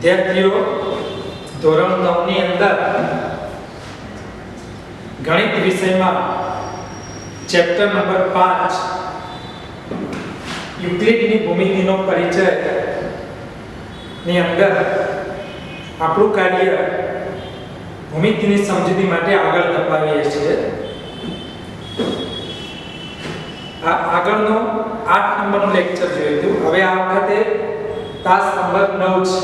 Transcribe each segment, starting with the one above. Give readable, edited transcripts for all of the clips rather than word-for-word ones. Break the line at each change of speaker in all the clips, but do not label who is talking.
વિદ્યાર્થીઓ ધોરણ 9 ની અંદર ગણિત વિષયમાં ચેપ્ટર નંબર 5 યુક્લિડની ભૂમિતિનો પરિચય ની અંદર આપણું કાર્ય ભૂમિતિની સમજૂતી માટે આગળ ધપાવીએ છીએ। આગળનો 8 નંબરનો લેક્ચર જોયું હતું। હવે આ વખતે તાસ નંબર 9 છે।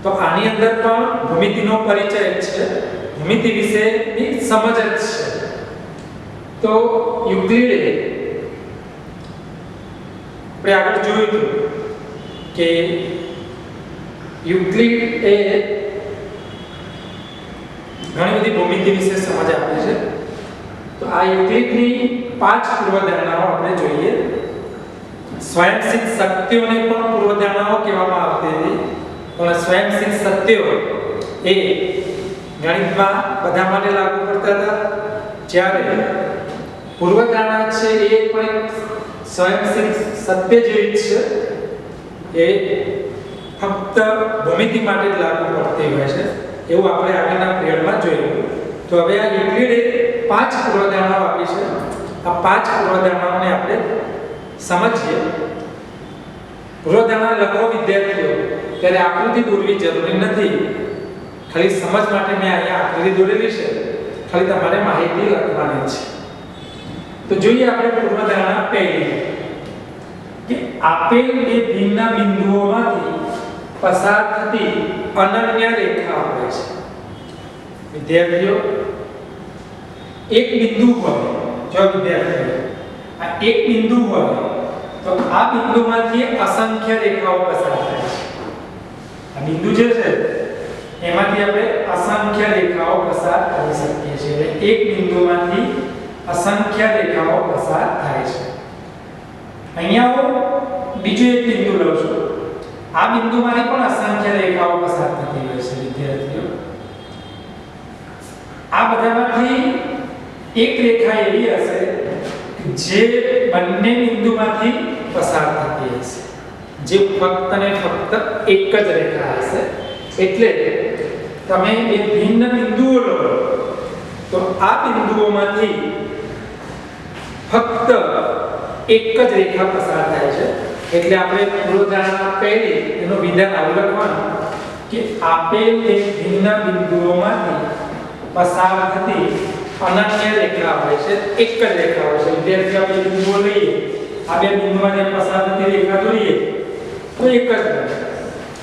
તો આની અંદર પણ ભૂમિતિનો પરિચય છે, ભૂમિતિ વિશેની સમજ જ છે। તો યુક્લિડે આપણે આગળ જોયું હતું કે યુક્લિડ એ ઘણી બધી ભૂમિતિ વિશે સમજ આપે છે। તો આ યુક્લિડની 5 પૂર્વધારણાઓ આપણે જોઈએ। સ્વયંસિદ્ધ સત્યોને પણ પૂર્વધારણાઓ કહેવામાં આવતી હતી, પણ સ્વયંસિદ્ધ સત્યો એ ગણિતમાં બધા માટે લાગુ પડતા હતા, જ્યારે પૂર્વધારણા છે એ પણ સ્વયંસિદ્ધ સત્ય જેવી જ છે, એ ફક્ત ભૂમિતિ માટે જ લાગુ પડતી હોય છે, એવું આપણે આગળના પીરિયડમાં જોયું। તો હવે આ યુક્લિડે 5 પૂર્વધારણાઓ આપી છે। આ 5 પૂર્વધારણાઓને આપણે સમજીએ। પૂર્વધારણા લખો વિદ્યાર્થીઓ ત્યારે આકૃતિ દોરવી જરૂરી નથી, ખાલી સમજ માટે મેં અહીંયા આકૃતિ દોરેલી છે, ખાલી તમારે માહિતી લખવાની છે। તો જોઈએ આપણે પૂર્વધારણા પહેલી કે આપેલ બે ભિન્ન બિંદુઓમાંથી પસાર થતી અનન્ય રેખા હોય છે। વિદ્યાર્થીઓ એક બિંદુ હોય, જો વિદ્યાર્થીઓ આ એક બિંદુ હોય તો આ બિંદુમાંથી અસંખ્ય રેખાઓ પસાર થાય છે। આ બિંદુ જે છે એમાંથી આપણે અસંખ્ય રેખાઓ પસાર કરી શકીએ છીએ। એટલે એક બિંદુમાંથી અસંખ્ય રેખાઓ પસાર થાય છે। અહીંયા હું બીજું એક બિંદુ લઉં છું, આ બિંદુમાંથી પણ અસંખ્ય રેખાઓ પસાર થતી હોય છે। વિદ્યાર્થીઓ આ બધામાંથી એક રેખા એવી હશે જે બંને બિંદુમાંથી પસાર થતી હશે, જે ફક્ત ને ફક્ત એક જ રેખા હશે। એટલે તમે બે ભિન્ન બિંદુઓ લો તો આ બિંદુઓમાંથી ફક્ત એક જ રેખા પસાર થાય છે। એટલે આપણે પૂર્વધારણા પહેલી એનું વિધાન આવું લખવાનું કે આપેલ બે ભિન્ન બિંદુઓમાંથી પસાર થતી અનન્ય રેખા હોય છે, એક જ રેખા હોય છે। વિદ્યાર્થીઓ આપણે બિંદુઓ લઈએ, આ બે બિંદુમાંથી પસાર થતી રેખા દોરીએ તો એક જ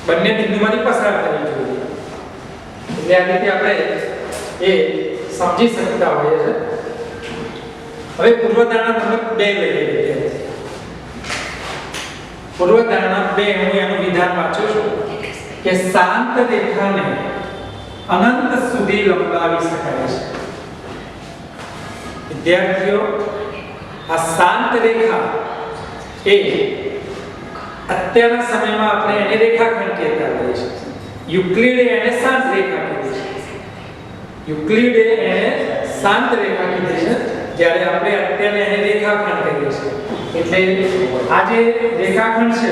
બંને બિંદુમાંથી પસાર થવી જોઈએ। એટલે આ રીતે આપણે એ સમજી શકતા હોઈએ છીએ। હવે પૂર્વધારણા નંબર 2 લઈએ વિદ્યાર્થી। પૂર્વધારણા 2 હું એનું વિધાન વાંચું છું કે શાંત રેખાને અનંત સુધી લંબાવી શકાય છે। વિદ્યાર્થીઓ આ શાંત રેખા એ અત્યારના સમયમાં આપણે એને રેખાખંડ કહેતા હોઈએ છીએ। યુક્લિડે એને શાંત રેખા કીધી છે, યુક્લિડે એને શાંત રેખા કીધી છે, જ્યારે આપણે અત્યારે એને રેખાખંડ કહીએ છીએ। એટલે આ જે રેખાખંડ છે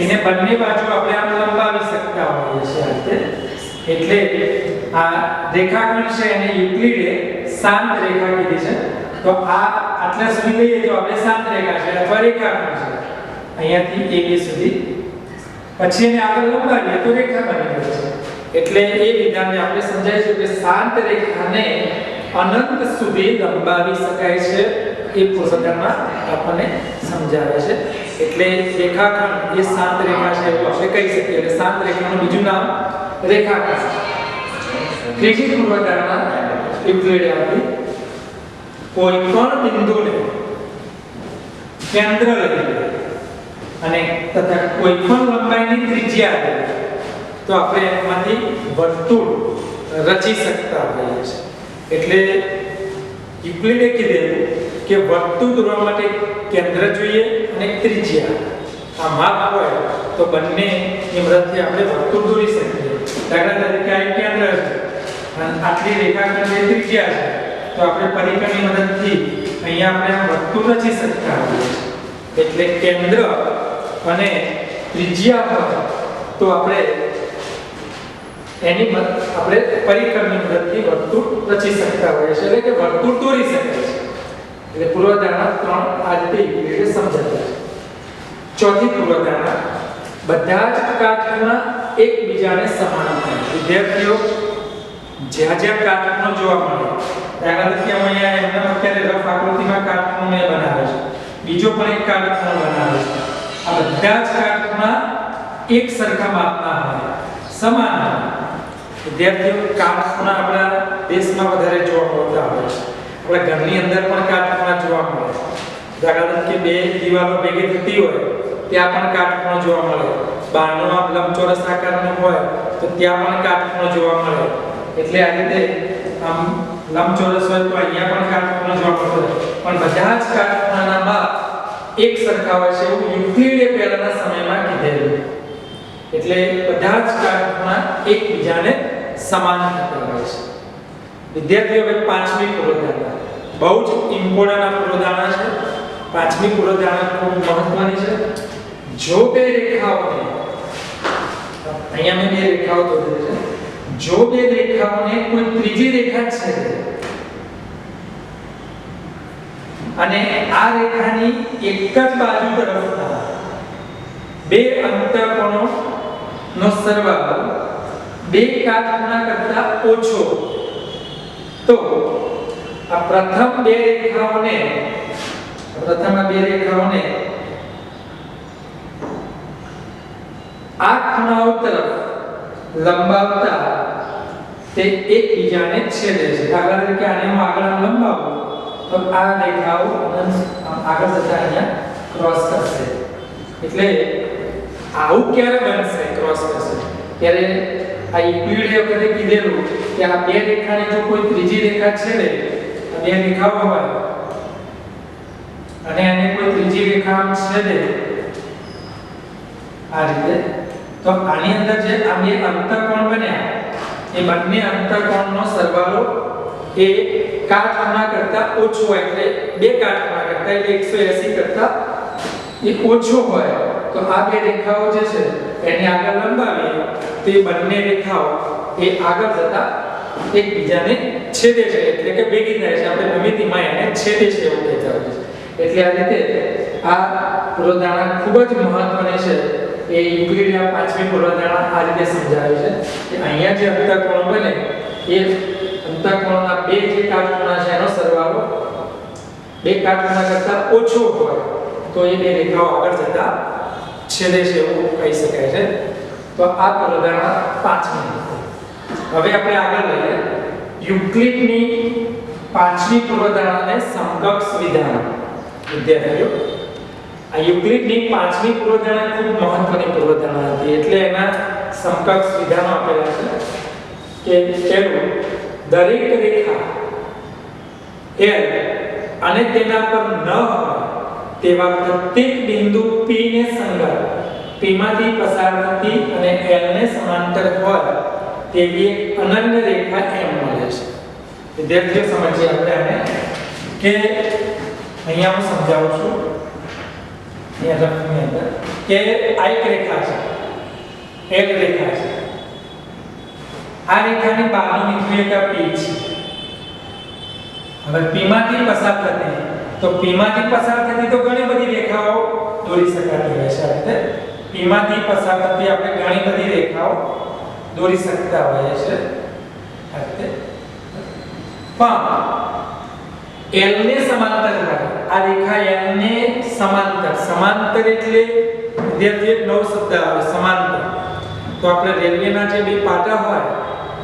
એને બંને બાજુ આપણે આમ લંબાવી શકતા હોઈએ છીએ। એટલે આ રેખાખંડ છે એને યુક્લિડે શાંત રેખા કીધી છે। તો આ આટલા સુધી લઈએ તો આપણે શાંત રેખા છે અથવા રેખાખંડ છે, અહીંયાથી AB સુધી, પછી એને આગળ લંબાવીએ તો રેખા બની જાય છે। એટલે એ વિધાનને આપણે સમજાવીશું કે શાંત રેખાને અનંત સુધી લંબાવી શકાય છે, એ પૂર્વધારણા આપણને સમજાવે છે। એટલે રેખાખંડ એ શાંત રેખા છે એવું આપણે કહી શકીએ। એટલે શાંત રેખાનું બીજું નામ રેખાખંડ। ત્રીજી પૂર્વધારણા યુક્લિડે આપી કોઈ પણ બિંદુને કેન્દ્ર લઈએ અને તથા કોઈ પણ લંબાઈની ત્રિજ્યા લઈએ તો આપણે એમાંથી વર્તુળ રચી શકતા હોઈએ છીએ। એટલે યુક્લિડે કીધેલું કે વર્તુળ દોરવા માટે કેન્દ્ર જોઈએ અને ત્રિજ્યા, આ માપ હોય તો બંનેની મદદથી આપણે વર્તુળ દોરી શકીએ। દાખલા તરીકે આ કેન્દ્ર છે અને આટલી રેખાખંડ ત્રિજ્યા છે, તો આપણે પરિઘની મદદથી અહીંયા આપણે આ વર્તુળ રચી શકતા હોઈએ છીએ। એટલે કેન્દ્ર અને ત્રિજ્યા હોય તો આપણે એની આપણે પરિકરની મદદથી વર્તુળ રચી શકતા હોઈએ છીએ, એટલે કે વર્તુળ દોરી શકાય છે. એટલે પૂર્વધારણા 3 આ રીતે યુક્લિડે સમજાવી છે. ચોથી પૂર્વધારણા, બધા જ કાટખૂણા એકબીજાને સમાન હોય. વિદ્યાર્થીઓ જ્યાં જ્યાં કાટખૂણો જોવા મળે ત્યાં કે અહીંયા એમના અત્યારે રફ આકૃતિમાં કાટખૂણો મેં બનાવે છે, બીજો પણ એક કાટખૂણો બનાવે છે. આ બધા જ કાટખૂણા એક સરખા માપના હોય, સમાન હોય. વિદ્યાર્થીઓ કાટખૂણા આપણા દેશમાં વધારે જોવા મળતા હોય છે. આપણા ઘરની અંદર પણ કાટખૂણા જોવા મળે છે. દાખલા તરીકે બે દિવાલો ભેગી થતી હોય ત્યાં પણ કાટખૂણો જોવા મળે. બારનો લંબચોરસ આકારનું હોય તો ત્યાં પણ કાટખૂણો જોવા મળે. એટલે આ રીતે આમ લંબચોરસ હોય તો અહીંયા પણ કાટખૂણો જોવા મળે. પણ બધા જ કાટખૂણાના માપ એક સરખા હોય છે એવું યુક્લિડે પહેલાના સમયમાં કીધેલું. એટલે બધા જ કાટખૂણા એકબીજાને સમાન થતા હોય છે. વિદ્યાર્થીઓ હવે પાંચમી પૂર્વધારણા, બહુ જ ઇમ્પોર્ટન્ટ પૂર્વધારણા છે. પાંચમી પૂર્વધારણા ખૂબ મહત્વની છે. જો બે રેખાઓને, અહીંયા મેં બે રેખાઓ દોરેલી છે, જો બે રેખાઓને કોઈ ત્રીજી રેખા છેદે અને આ રેખાની એક જ બાજુ તરફના બે અંતઃકોણો નો સરવાળો બે કાટખૂણા કરતા ઓછો, તો આ પ્રથમ બે રેખાઓને આ ખૂણાઓ તરફ લંબાવતા તે એકબીજાને છેદે છે. દાખલા તરીકે આને હું આગળ લંબાવું તો આ રેખાઓ આગળ જતા અહીંયા ક્રોસ કરશે. એટલે આવું ક્યારે બનશે? ક્રોસ કરશે ત્યારે આ યુક્લિડે વખતે કીધેલું કે આ બે રેખાની જો કોઈ ત્રીજી રેખા છેદે, આ બે રેખાઓ હોય અને આને કોઈ ત્રીજી રેખા છેદે આ રીતે, તો આની અંદર જે આ બે અંતઃકોણ બન્યા એ બંને અંતઃકોણનો સરવાળો એ કાટખૂણા કરતા ઓછો હોય, એટલે બે કાટખૂણા કરતા એટલે 180 કરતા એ ઓછો હોય, તો આ બે રેખાઓ જે છે એને આગળ લંબાવીએ તો એ બંને રેખાઓ એ આગળ જતા એકબીજાને છેદે છે, એટલે કે ભેગી થાય છે. આપણે ભૂમિતિમાં એને છેદે છે એવું કહેતા હોઈએ છીએ. એટલે આ રીતે આ પૂર્વધારણા ખૂબ જ મહત્વની છે. એ યુક્લિડે આ પાંચમી પૂર્વધારણા આ રીતે સમજાવી છે કે અહીંયા જે અંતઃકોણ બને એ અંતઃકોણના બે જે કાટખૂણા છે એનો સરવાળો બે કાટખૂણા કરતા ઓછો હોય તો એ બે રેખાઓ આગળ જતા છેદે છે એવું કહી શકાય છે. તો આ પૂર્વધારણા પાંચમી. હવે આપણે આગળ લઈએ યુક્લિડની પાંચમી પૂર્વધારણાને સમકક્ષ વિધાન. વિદ્યાર્થીઓ આ યુક્લિડની પાંચમી પૂર્વધારણા ખૂબ મહત્વની પૂર્વધારણા હતી, એટલે એના સમકક્ષ વિધાનો આપેલા છે કે પહેલું, દરેક રેખા L અને તેના પર ન હોય તેવા પ્રત્યેક બિંદુ P ને સંગત P માંથી પસાર થતી અને L ને સમાંતર હોય તેવી એક અનન્ય રેખા M મળે છે. વિદ્યાર્થીઓ સમજીએ આપણે આને કે અહીંયા હું સમજાવું છું. અહીંયા રફની અંદર કે આ એક રેખા છે, એક રેખા છે. આ રેખાની બહારની ત્રિજ્યા P છે. હવે P માંથી પસાર થતી, તો P માંથી પસાર થતી તો ઘણી બધી રેખાઓ દોરી શકાતી હોય છે. આ રીતે P માંથી પસાર થતી આપણે ઘણી બધી રેખાઓ દોરી શકતા હોઈએ છીએ. આ રીતે પણ L ને સમાંતર હોય, આ રેખા L ને સમાંતર, સમાંતર એટલે વિદ્યાર્થી એક નવો શબ્દ આવે સમાંતર. તો આપણે રેલવેના જે બે પાટા હોય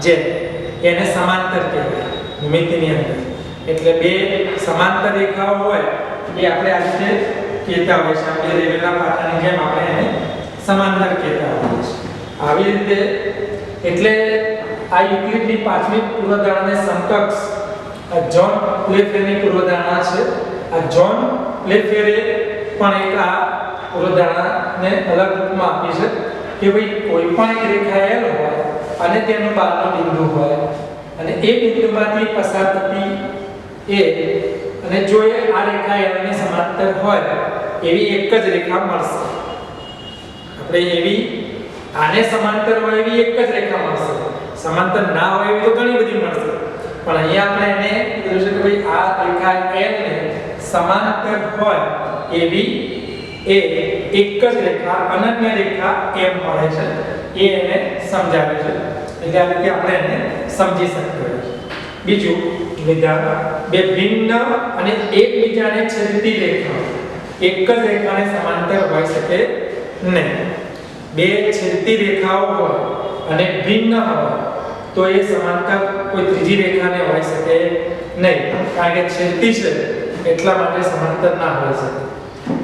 જે એને સમાંતર કહેવાય ભૂમિતિની અંદર. એટલે બે સમાંતર રેખાઓ હોય એ આપણે આ રીતે કહેતા હોઈએ છીએ. આપણે રેલવેના પાટાની જેમ આપણે એને સમાંતર કહેતા હોઈએ છીએ. આવી રીતે એટલે આ યુક્લિડની પાંચમી પૂર્વધારણાને સમકક્ષ જ્હોન પ્લેફેરની પૂર્વધારણા છે. આ જ્હોન પ્લેફેરે પણ એક આ પૂર્વધારણાને અલગ રૂપમાં આપી છે કે ભાઈ કોઈ પણ એક રેખા L હોય અને તેનું બહારનો બિંદુ હોય અને એ બિંદુમાંથી પસાર થતી અને જો એ આ રેખા L ની સમાંતર હોય એવી એક જ રેખા મળશે. આપણે એવી આને સમાંતર હોય એવી એક જ રેખા મળશે, સમાંતર ના હોય એવી તો ઘણી બધી મળશે, પણ અહીંયા આપણે એને કીધું છે કે ભાઈ આ રેખા M ને સમાંતર હોય એવી એક જ રેખા અનન્ય રેખા M મળે છે, એ એને સમજાવે છે, એટલે આ રીતે આપણે એને સમજી શકીએ છીએ. બીજું વિધાન, બે ભિન્ન અને એકબીજાને છેદતી રેખાઓ એક જ રેખાને સમાંતર હોઈ શકે નહીં. બે છેદતી રેખાઓ હોય અને ભિન્ન હોય તો એ સમાંતર કોઈ ત્રીજી રેખાને હોઈ શકે નહીં, કારણ કે છેદતી છે એટલા માટે સમાંતર ના હોઈ શકે.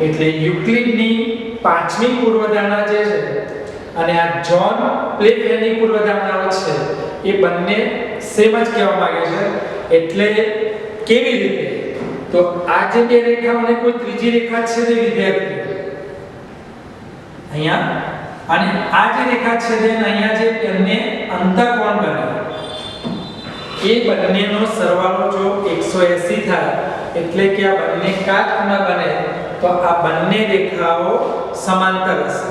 એટલે યુક્લિડની પાંચમી પૂર્વધારણા જે છે અને આ જ્હોન પ્લેફેરની પૂર્વધારણાઓ છે એ બંને સેમ જ કહેવા માંગે છે. એટલે કેવી રીતે? તો આ જે બે રેખાઓને કોઈ ત્રીજી રેખા છેદે વિદ્યાર્થી અહીંયા, અને આ જે રેખા છેદે અહીંયા જે બંને અંતઃકોણ બને એ બંનેનો સરવાળો જો 180 થાય એટલે કે આ બંને કાટખૂણા બને તો આ બંને રેખાઓ સમાંતર હશે,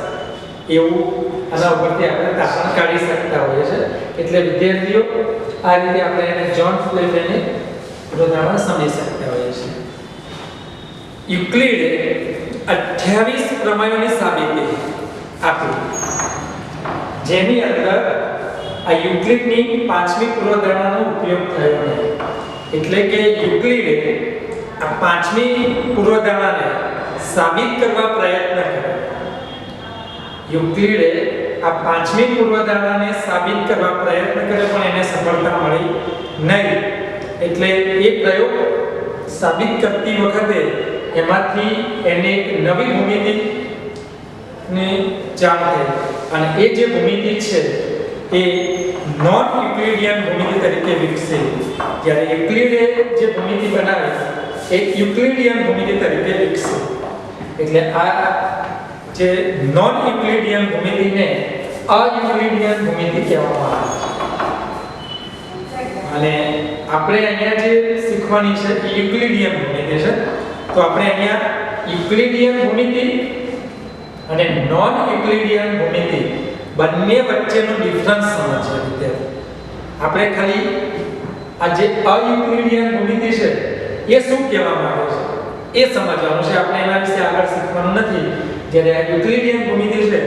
એવું આના ઉપરથી આપણે તારણ કાઢી શકતા હોઈએ છીએ. એટલે વિદ્યાર્થીઓ આ રીતે આપણે એને જ્હોન પ્લેફેરની પૂર્વધારણા સમજી શકતા હોઈએ છીએ. યુક્લિડે 28 પ્રમેયોની સાબિતી આપી, જેની અંદર આ યુક્લિડની પાંચમી પૂર્વધારણાનો ઉપયોગ થયો નથી. એટલે કે યુક્લિડે આ પાંચમી પૂર્વધારણાને સાબિત કરવા પ્રયત્ન કર્યો. યુક્લિડે આ પાંચમી પૂર્વધારણાને સાબિત કરવા પ્રયત્ન કર્યો પણ એને સફળતા મળી નહીં. એટલે એ પ્રયોગ સાબિત કરતી વખતે એમાંથી એને એક નવી ભૂમિતિની જાણ થઈ, અને એ જે ભૂમિતિ છે એ નોન યુક્લિડિયન ભૂમિતિ તરીકે વિકસી. જ્યારે યુક્લિડે જે ભૂમિતિ બનાવી એ યુક્લિડિયન ભૂમિતિ તરીકે વિકસી. એટલે આ જે નોન યુક્લિડિયન ભૂમિતિને અયુક્લિડિયન ભૂમિતિ કહેવામાં આવે છે. અને આપણે અહીંયા જે શીખવાની છે એ યુક્લિડિયન ભૂમિતિ છે. તો આપણે અહીંયા યુક્લિડિયન ભૂમિતિ અને નોન યુક્લિડિયન ભૂમિતિ બંને વચ્ચેનો ડિફરન્સ સમજવાનો છે. આપણે ખાલી આ જે અયુક્લિડિયન ભૂમિતિ છે એ શું કહેવામાં આવે છે એ સમજવાનું છે. આપણે એના વિશે આગળ શીખવાનું નથી. જ્યારે આ યુક્લિડિયન ભૂમિતિ છે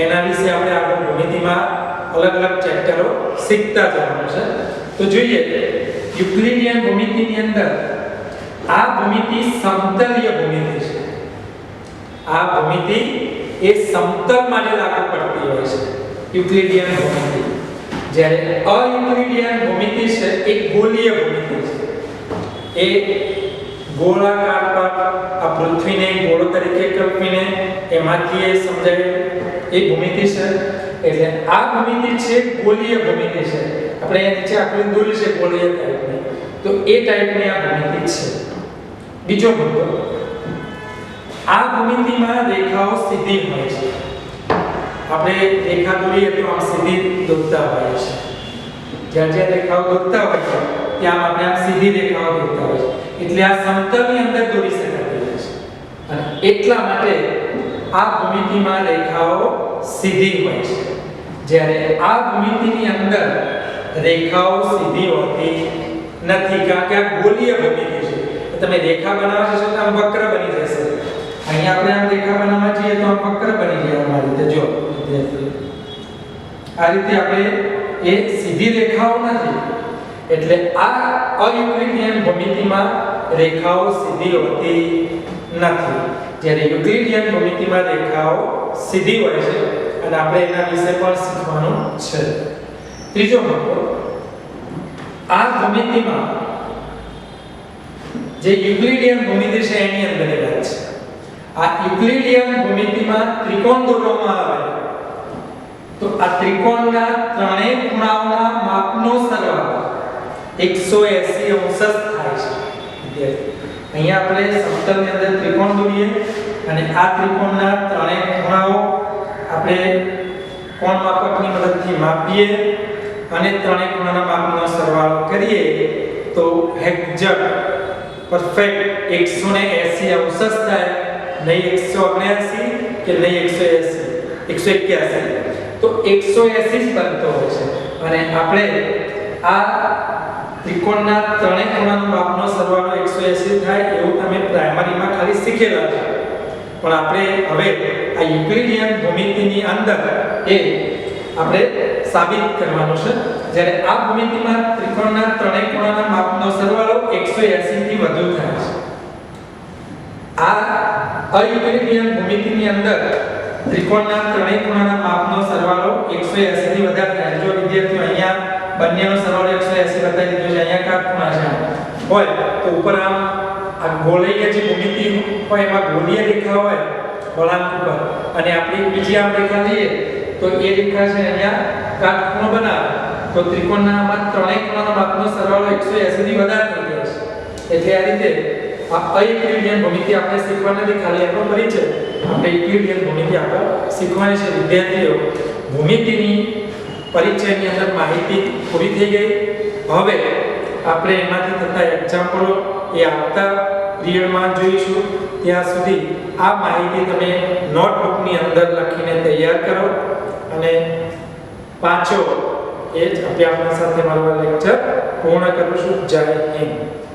એના વિશે આપણે આગળ ભૂમિતિમાં અલગ અલગ ચેપ્ટરો શીખતા જવાનું છે. તો જોઈએ યુક્લિડિયન ભૂમિતિની અંદર આ ભૂમિતિ સમતલીય ભૂમિતિ છે. આ ભૂમિતિ એ સમતલ માટે લાગુ પડતી હોય છે યુક્લિડિયન ભૂમિતિ. જ્યારે અયુક્લિડિયન ભૂમિતિ છે એ ગોળીય ભૂમિતિ છે. એ ગોળાકાર પર આ પૃથ્વીને ગોળો તરીકે કલ્પીને એમાંથી એ સમજાય એ ભૂમિતિ છે. એટલે આ ભૂમિતિ છે ગોળીય ભૂમિતિ છે. આપણે અહીંયા નીચે આકૃતિ દોરી છે ગોળીય ટાઈપની, તો એ ટાઈપની આ ભૂમિતિ છે. બીજો મુદ્દો, આ ભૂમિતિમાં રેખાઓ સીધી હોય છે. આપણે રેખા દોરીએ તો આમ સીધી દોરતા હોય છે. જ્યાં જ્યાં રેખાઓ દોરતા હોય છે ત્યાં આપણે આમ સીધી રેખાઓ દોરતા હોય છે. એટલે આ સમતલની અંદર દોરી શકાતી હોય છે. અને એટલા માટે આ ભૂમિતિમાં રેખાઓ સીધી હોય છે. જ્યારે આ ભૂમિતિની અંદર રેખાઓ સીધી હોતી નથી, કારણ કે આ ગોળીય ભૂમિતિ છે. તમે રેખા બનાવવા જશો તો આમ વક્ર બની જશે. અહીંયા આપણે આમ રેખા બનાવવા જઈએ તો આમ વક્ર બની જાય. અમારી રીતે જો આ રીતે આપણે એ સીધી રેખાઓ નથી. એટલે આ અયુક્લિડિયન ભૂમિતિમાં રેખાઓ સીધી હોતી નથી. જ્યારે યુક્લિડિયન ભૂમિતિમાં રેખાઓ સીધી હોય છે, અને આપણે એના વિશે પણ શીખવાનું છે. ત્રીજો મુદ્દો, આ ભૂમિતિમાં જે યુક્લિડિયન ભૂમિતિ છે એની અંદરની વાત છે. આ યુક્લિડિયન ભૂમિતિમાં ત્રિકોણ દોરવામાં આવે તો આ ત્રિકોણના ત્રણેય ખૂણાઓના માપનો સરવાળો 180 અંશ થાય છે. અહીંયા આપણે સમતલની અંદર ત્રિકોણ દોરીએ અને આ ત્રિકોણના ત્રણેય ખૂણાઓ આપણે કોણ માપકની મદદથી માપીએ અને ત્રણેય ખૂણાના માપનો સરવાળો કરીએ તો એક્ઝેક્ટ પરફેક્ટ 180 અંશ થાય. નહીં 179 કે નહીં 181. તો 180 જ બનતો હોય છે અને આપણે આ ત્રિકોણના ત્રણેય ખૂણાનો માપનો સરવાળો 180 થાય એવું તમે પ્રાઇમરીમાં ખાલી શીખેલા છે, પણ આપણે હવે આ યુક્લિડિયન ભૂમિતિની અંદર એ આપણે સાબિત કરવાનું છે. જ્યારે આ ભૂમિતિમાં ત્રિકોણના ત્રણેય ખૂણાના માપનો સરવાળો 180 થી વધુ થાય છે. આ અયુક્લિડિયન ભૂમિતિની અંદર ત્રિકોણના ત્રણેય ખૂણાના માપનો સરવાળો 180 થી વધારે થાય. જો વિદ્યાર્થીઓ અહીંયા બંનેનો સરવાળો 180 બતાવી દીધો છે, અહીંયા કાટ ખૂણા છે હોય તો ઉપર આ ગોળીય જે ભૂમિતિ હોય એમાં ગોળીય રેખા હોય વળાંક ઉપર અને આપણી બીજી આમ રેખા લઈએ તો એ રેખા છે અહીંયા કાટખૂણો બનાવે તો ત્રિકોણના આમાં ત્રણેય ખૂણાનો માપનો સરવાળો 180 થી વધારે થઈ જાય છે. એટલે આ રીતે આ અયુક્લિડિયન ભૂમિતિ આપણે શીખવાની નથી, ખાલી એનો પરિચય. આપણે યુક્લિડિયન ભૂમિતિ આપણે શીખવાની છે. વિદ્યાર્થીઓ, ભૂમિતિની પરિચયની અંદર માહિતી પૂરી થઈ ગઈ. હવે આપણે એમાંથી થતા એક્ઝામ્પલો એ આવતા પીરિયડમાં જોઈશું. ત્યાં સુધી આ માહિતી તમે નોટબુકની અંદર લખીને તૈયાર કરો અને પાછો એ જ અભ્યાસના સાથે મારું લેક્ચર પૂર્ણ કરું છું. જય હિન્દ.